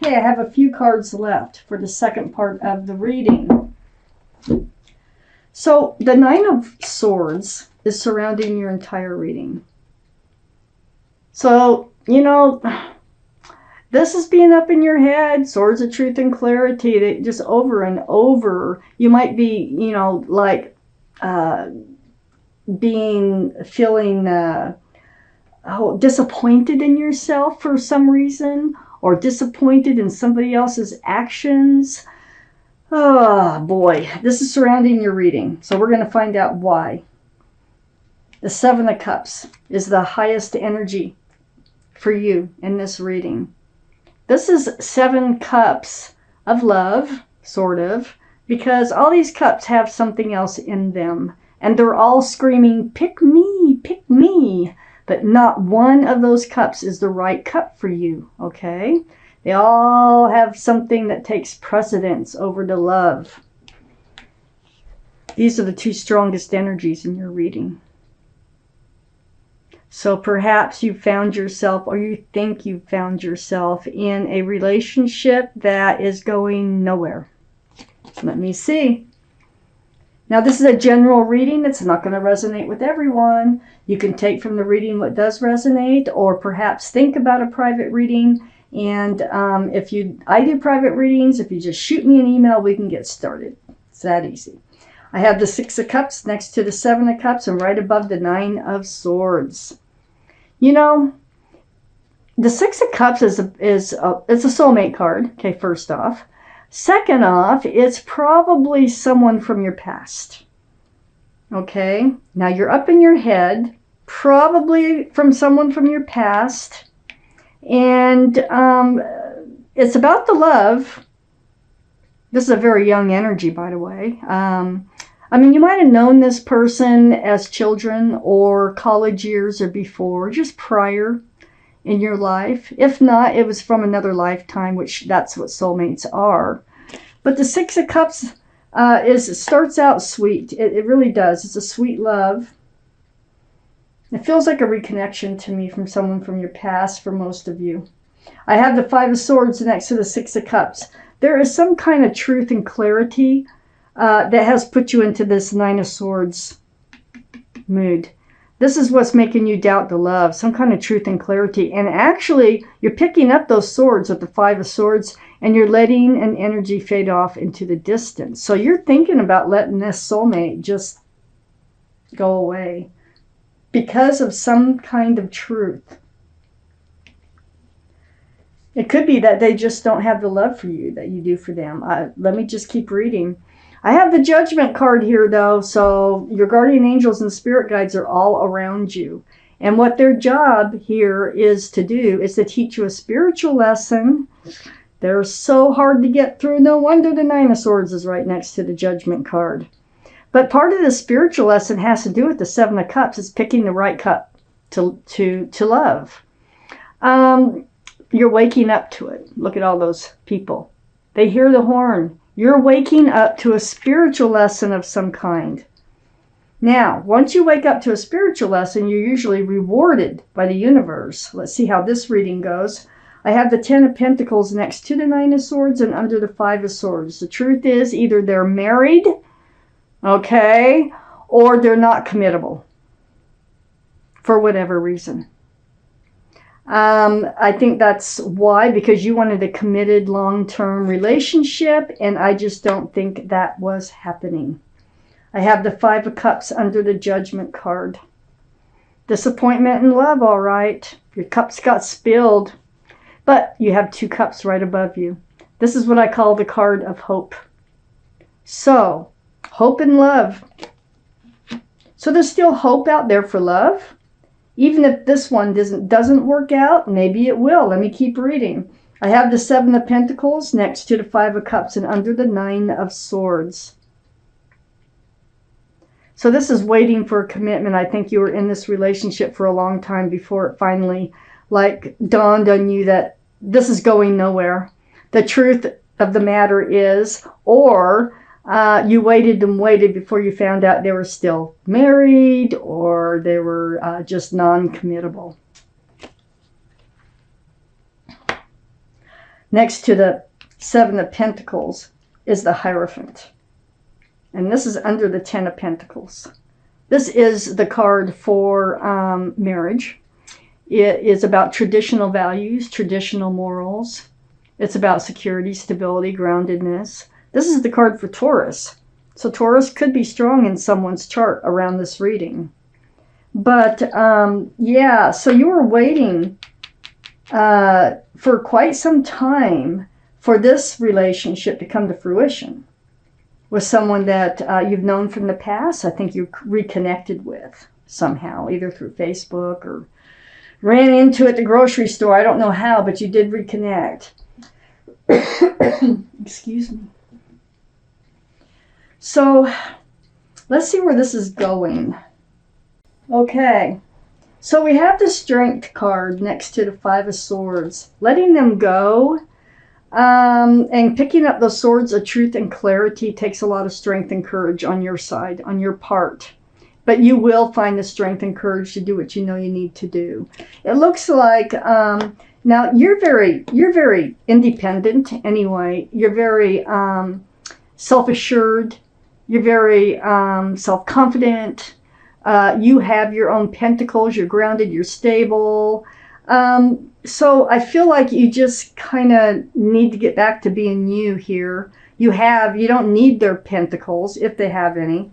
Okay, I have a few cards left for the second part of the reading. So the Nine of Swords is surrounding your entire reading. So, you know, this is being up in your head, swords of truth and clarity, that just over and over, you might be, you know, like feeling disappointed in yourself for some reason, or disappointed in somebody else's actions. Oh boy, this is surrounding your reading. So we're going to find out why. The Seven of Cups is the highest energy for you in this reading. This is 7 cups of love, sort of, because all these cups have something else in them. And they're all screaming, pick me, pick me. But not one of those cups is the right cup for you, okay? They all have something that takes precedence over the love. These are the 2 strongest energies in your reading. So perhaps you found yourself, or you think you found yourself, in a relationship that is going nowhere. Let me see. Now, this is a general reading. It's not going to resonate with everyone. You can take from the reading what does resonate, or perhaps think about a private reading. And I do private readings. If you just shoot me an email, we can get started. It's that easy. I have the 6 of Cups next to the 7 of Cups and right above the 9 of Swords. You know, the 6 of Cups is a soulmate card, okay, first off. Second off, it's probably someone from your past. Okay, now you're up in your head, probably from someone from your past. And it's about the love. This is a very young energy, by the way. I mean, you might have known this person as children or college years or before, just prior in your life. If not, it was from another lifetime, which that's what soulmates are. But the 6 of Cups starts out sweet. It really does. It's a sweet love. It feels like a reconnection to me from someone from your past for most of you. I have the 5 of Swords next to the 6 of Cups. There is some kind of truth and clarity that has put you into this 9 of Swords mood. This is what's making you doubt the love, some kind of truth and clarity. And actually, you're picking up those swords with the 5 of Swords, and you're letting an energy fade off into the distance. So you're thinking about letting this soulmate just go away because of some kind of truth. It could be that they just don't have the love for you that you do for them. Let me just keep reading. I have the Judgment card here, though, so your guardian angels and spirit guides are all around you. And what their job here is to do is to teach you a spiritual lesson. They're so hard to get through. No wonder the 9 of Swords is right next to the Judgment card. But part of the spiritual lesson has to do with the 7 of Cups. It's picking the right cup to love. You're waking up to it. Look at all those people. They hear the horn. You're waking up to a spiritual lesson of some kind. Now, once you wake up to a spiritual lesson, you're usually rewarded by the universe. Let's see how this reading goes. I have the 10 of Pentacles next to the 9 of Swords and under the 5 of Swords. The truth is, either they're married, okay, or they're not committable for whatever reason. I think that's why, because you wanted a committed long-term relationship, and I just don't think that was happening. I have the 5 of Cups under the Judgment card. Disappointment in love, all right. Your cups got spilled, but you have 2 cups right above you. This is what I call the card of hope. So, hope and love. So there's still hope out there for love. Even if this one doesn't work out, maybe it will. Let me keep reading. I have the 7 of Pentacles next to the 5 of Cups and under the 9 of Swords. So this is waiting for a commitment. I think you were in this relationship for a long time before it finally dawned on you that this is going nowhere. The truth of the matter is, or you waited and waited before you found out they were still married, or they were just non-committable. Next to the Seven of Pentacles is the Hierophant. And this is under the Ten of Pentacles. This is the card for marriage. It is about traditional values, traditional morals. It's about security, stability, groundedness. This is the card for Taurus. So Taurus could be strong in someone's chart around this reading. But yeah, so you were waiting for quite some time for this relationship to come to fruition with someone that you've known from the past. I think you reconnected with somehow, either through Facebook or ran into at the grocery store. I don't know how, but you did reconnect. Excuse me. So let's see where this is going. Okay. So we have the Strength card next to the Five of Swords. Letting them go and picking up the swords of truth and clarity takes a lot of strength and courage on your side, on your part. But you will find the strength and courage to do what you know you need to do. It looks like now you're very independent anyway. You're very self-assured. You're very self-confident. You have your own pentacles. You're grounded. You're stable. So I feel like you just kind of need to get back to being you here. You don't need their pentacles if they have any.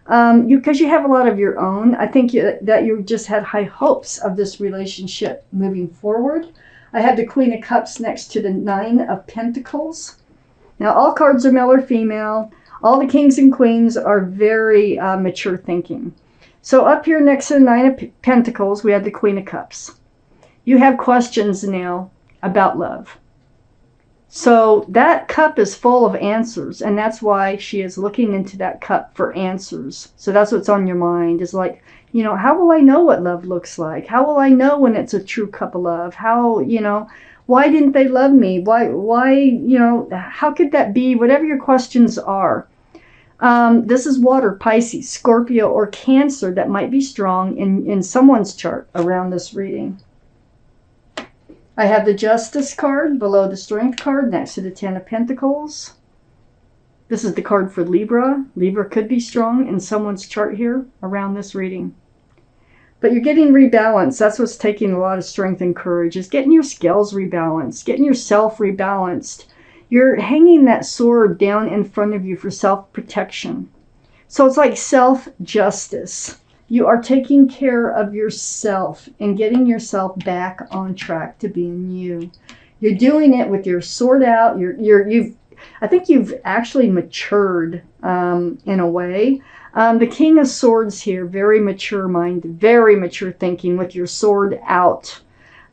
Because you have a lot of your own. I think that you just had high hopes of this relationship moving forward. I have the Queen of Cups next to the Nine of Pentacles. Now, all cards are male or female. All the kings and queens are very mature thinking. So up here next to the Nine of Pentacles, we have the Queen of Cups. You have questions now about love. So that cup is full of answers, and that's why she is looking into that cup for answers. So that's what's on your mind, is like, you know, how will I know what love looks like? How will I know when it's a true cup of love? How, you know, why didn't they love me? Why, you know, how could that be? Whatever your questions are. This is water, Pisces, Scorpio, or Cancer that might be strong in someone's chart around this reading. I have the Justice card below the Strength card next to the Ten of Pentacles. This is the card for Libra. Libra could be strong in someone's chart here around this reading. But you're getting rebalanced. That's what's taking a lot of strength and courage, is getting your scales rebalanced, getting yourself rebalanced. You're hanging that sword down in front of you for self-protection. So it's like self-justice. You are taking care of yourself and getting yourself back on track to being you. You're doing it with your sword out. I think you've actually matured in a way. The King of Swords here, very mature mind, very mature thinking with your sword out.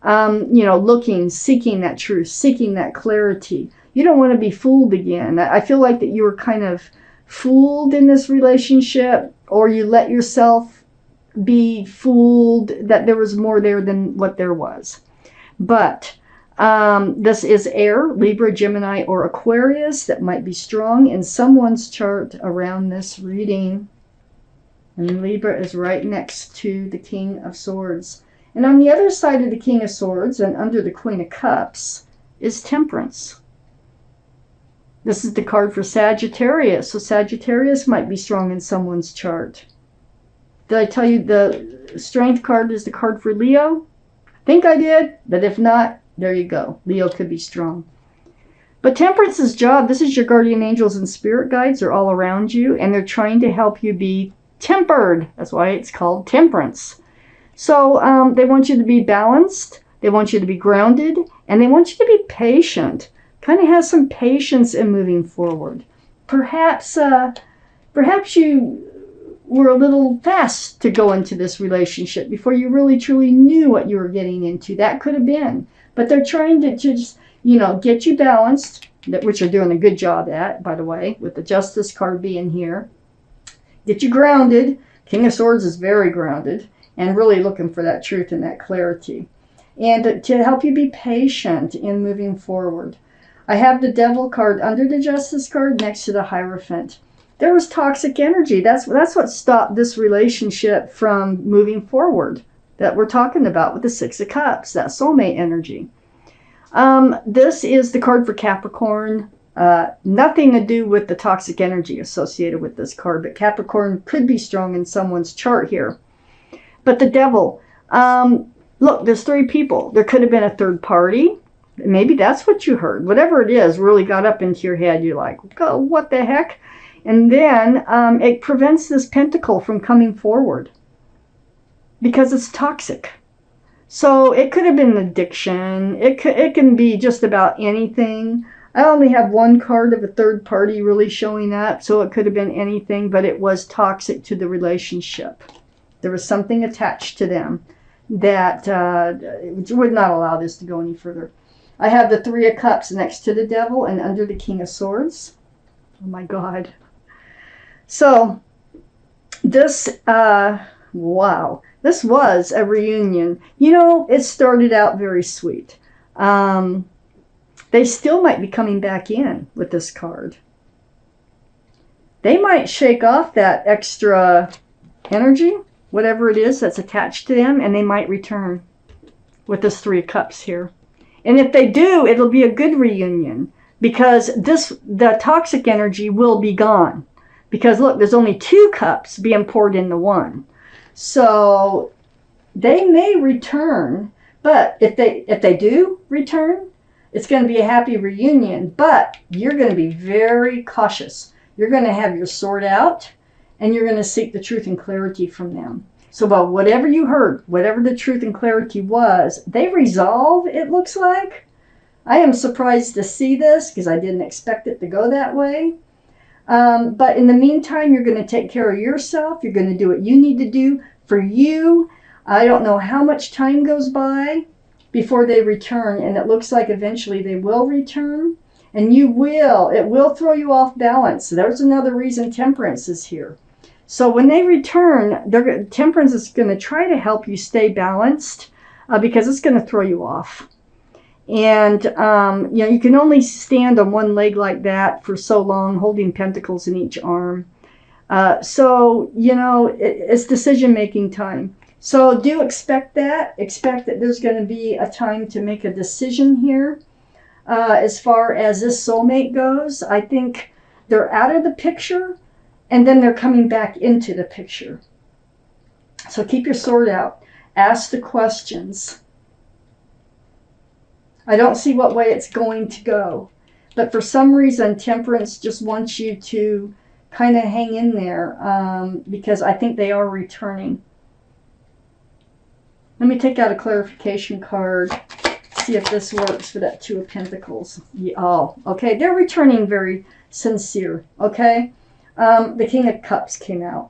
You know, looking, seeking that truth, seeking that clarity. You don't want to be fooled again. I feel like that you were kind of fooled in this relationship, or you let yourself be fooled that there was more there than what there was. But this is air, Libra, Gemini, or Aquarius that might be strong in someone's chart around this reading. And Libra is right next to the King of Swords. And on the other side of the King of Swords and under the Queen of Cups is Temperance. This is the card for Sagittarius. So Sagittarius might be strong in someone's chart. Did I tell you the Strength card is the card for Leo? I think I did, but if not, there you go. Leo could be strong. But Temperance's job, this is your guardian angels and spirit guides are all around you, and they're trying to help you be tempered. That's why it's called Temperance. So they want you to be balanced, they want you to be grounded, and they want you to be patient. Kind of have some patience in moving forward. Perhaps you were a little fast to go into this relationship before you really truly knew what you were getting into. That could have been. But they're trying to just, you know, get you balanced, which you're doing a good job at, by the way, with the Justice card being here. Get you grounded. King of Swords is very grounded and really looking for that truth and that clarity. And to help you be patient in moving forward. I have the Devil card under the Justice card next to the Hierophant. There was toxic energy. That's what stopped this relationship from moving forward that we're talking about with the Six of Cups, that soulmate energy. This is the card for Capricorn. Nothing to do with the toxic energy associated with this card, but Capricorn could be strong in someone's chart here. But the Devil, look, there's 3 people. There could have been a third party. Maybe that's what you heard. Whatever it is really got up into your head. You're like, oh, what the heck? And then it prevents this pentacle from coming forward because it's toxic. So it could have been addiction. It can be just about anything. I only have 1 card of a third party really showing up, so it could have been anything, but it was toxic to the relationship. There was something attached to them that would not allow this to go any further. I have the 3 of Cups next to the Devil and under the King of Swords. Oh my God. So this, wow, this was a reunion. You know, it started out very sweet. They still might be coming back in with this card. They might shake off that extra energy, whatever it is that's attached to them, and they might return with this 3 of Cups here. And if they do, it'll be a good reunion because the toxic energy will be gone. Because look, there's only 2 cups being poured into 1. So they may return, but if they do return, it's going to be a happy reunion, but you're going to be very cautious. You're going to have your sword out, and you're going to seek the truth and clarity from them. So, well, whatever you heard, whatever the truth and clarity was, they resolve, it looks like. I am surprised to see this because I didn't expect it to go that way. But in the meantime, you're going to take care of yourself. You're going to do what you need to do for you. I don't know how much time goes by before they return, and it looks like eventually they will return, and it will throw you off balance. So there's another reason Temperance is here. So when they return, Temperance is going to try to help you stay balanced because it's going to throw you off. And you know, you can only stand on 1 leg like that for so long, holding pentacles in each arm. So you know, it's decision-making time. So do expect that. Expect that there's going to be a time to make a decision here. As far as this soulmate goes, I think they're out of the picture, and then they're coming back into the picture. So keep your sword out. Ask the questions. I don't see what way it's going to go. But for some reason, Temperance just wants you to kind of hang in there because I think they are returning. Let me take out a clarification card, see if this works for that 2 of Pentacles. Oh, okay. They're returning very sincere, okay? The King of Cups came out.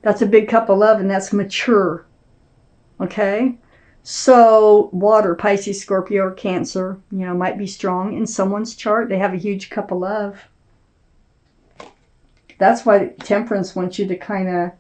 That's a big cup of love, and that's mature, okay? So water, Pisces, Scorpio, or Cancer, you know, might be strong in someone's chart. They have a huge cup of love. That's why Temperance wants you to kind of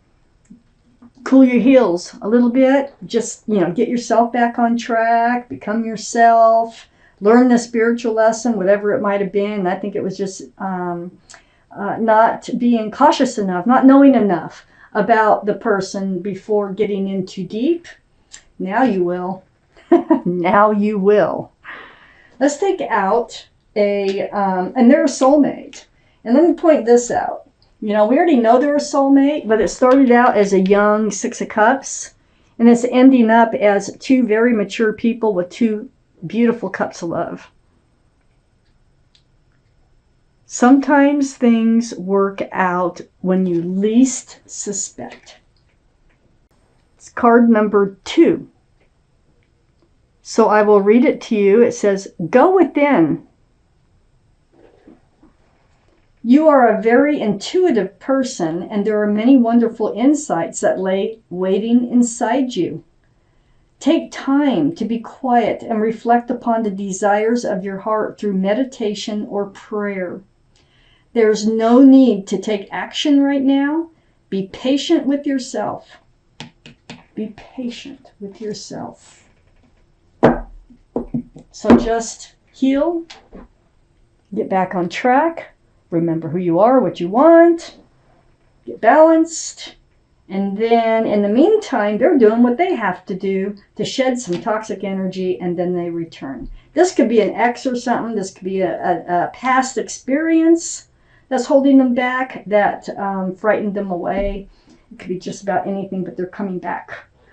cool your heels a little bit. Just, you know, get yourself back on track, become yourself, learn the spiritual lesson, whatever it might have been. I think it was just not being cautious enough, not knowing enough about the person before getting in too deep. Now you will. Now you will. Let's take out and they're a soulmate. And let me point this out. You know, we already know they're a soulmate, but it started out as a young 6 of Cups, and it's ending up as 2 very mature people with 2 beautiful cups of love. Sometimes things work out when you least suspect. It's card number 2. So I will read it to you. It says, go within. You are a very intuitive person, and there are many wonderful insights that lay waiting inside you. Take time to be quiet and reflect upon the desires of your heart through meditation or prayer. There's no need to take action right now. Be patient with yourself. Be patient with yourself. So just heal, get back on track. Remember who you are, what you want, get balanced, And then in the meantime, they're doing what they have to do to shed some toxic energy, and then they return. This could be an ex or something. This could be a past experience that's holding them back, that frightened them away. It could be just about anything, but they're coming back.